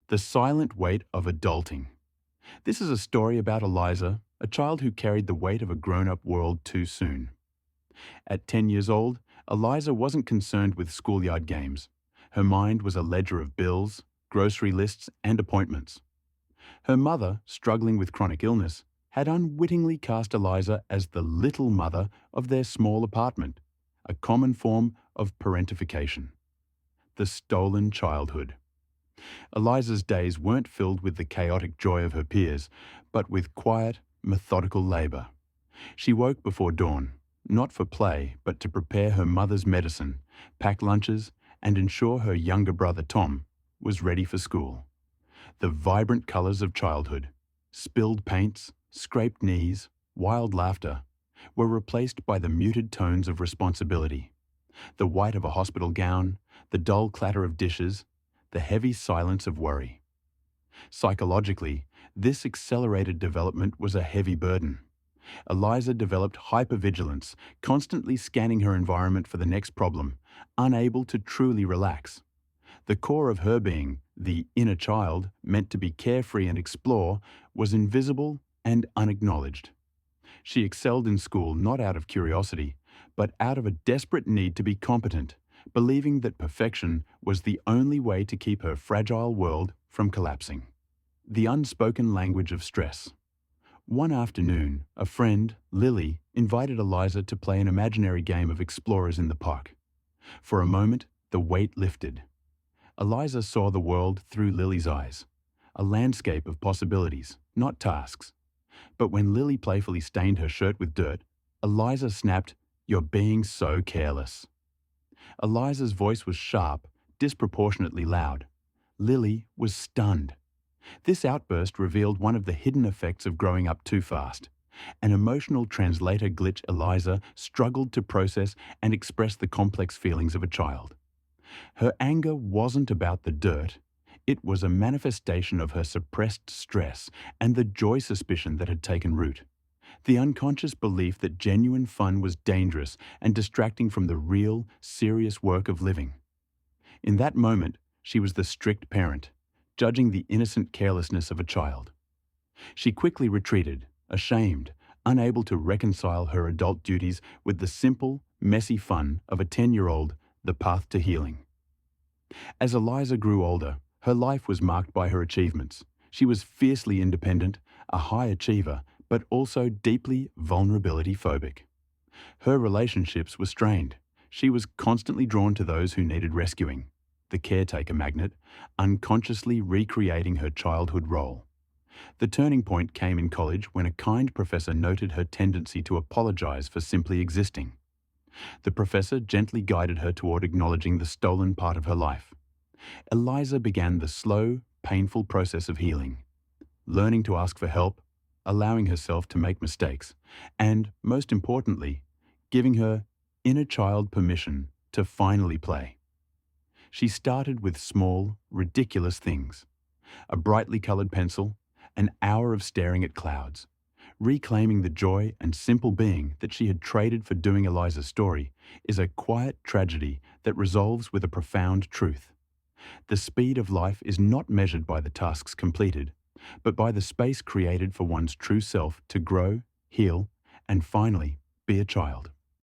The silent weight of adulting. This is a story about Eliza, a child who carried the weight of a grown-up world too soon. At 10 years old, Eliza wasn't concerned with schoolyard games. Her mind was a ledger of bills, grocery lists, and appointments. Her mother, struggling with chronic illness, had unwittingly cast Eliza as the little mother of their small apartment, a common form of parentification. The stolen childhood. Eliza's days weren't filled with the chaotic joy of her peers, but with quiet, methodical labour. She woke before dawn, not for play, but to prepare her mother's medicine, pack lunches, and ensure her younger brother Tom was ready for school. The vibrant colours of childhood, spilled paints, scraped knees, wild laughter, were replaced by the muted tones of responsibility. The white of a hospital gown, the dull clatter of dishes, the heavy silence of worry. Psychologically, this accelerated development was a heavy burden. Eliza developed hypervigilance, constantly scanning her environment for the next problem, unable to truly relax. The core of her being, the inner child, meant to be carefree and explore, was invisible and unacknowledged. She excelled in school not out of curiosity, but out of a desperate need to be competent, believing that perfection was the only way to keep her fragile world from collapsing. The unspoken language of stress. One afternoon, a friend, Lily, invited Eliza to play an imaginary game of explorers in the park. For a moment, the weight lifted. Eliza saw the world through Lily's eyes, a landscape of possibilities, not tasks. But when Lily playfully stained her shirt with dirt, Eliza snapped, "You're being so careless." Eliza's voice was sharp, disproportionately loud. Lily was stunned. This outburst revealed one of the hidden effects of growing up too fast, an emotional translator glitch Eliza struggled to process and express the complex feelings of a child. Her anger wasn't about the dirt. It was a manifestation of her suppressed stress and the joy suspicion that had taken root. The unconscious belief that genuine fun was dangerous and distracting from the real, serious work of living. In that moment, she was the strict parent, judging the innocent carelessness of a child. She quickly retreated, ashamed, unable to reconcile her adult duties with the simple, messy fun of a 10-year-old, the path to healing. As Eliza grew older, her life was marked by her achievements. She was fiercely independent, a high achiever, but also deeply vulnerability-phobic. Her relationships were strained. She was constantly drawn to those who needed rescuing, the caretaker magnet, unconsciously recreating her childhood role. The turning point came in college when a kind professor noted her tendency to apologize for simply existing. The professor gently guided her toward acknowledging the stolen part of her life. Eliza began the slow, painful process of healing, learning to ask for help, allowing herself to make mistakes, and, most importantly, giving her inner child permission to finally play. She started with small, ridiculous things: a brightly colored pencil, an hour of staring at clouds. Reclaiming the joy and simple being that she had traded for doing Eliza's story is a quiet tragedy that resolves with a profound truth. The speed of life is not measured by the tasks completed, but by the space created for one's true self to grow, heal, and finally be a child.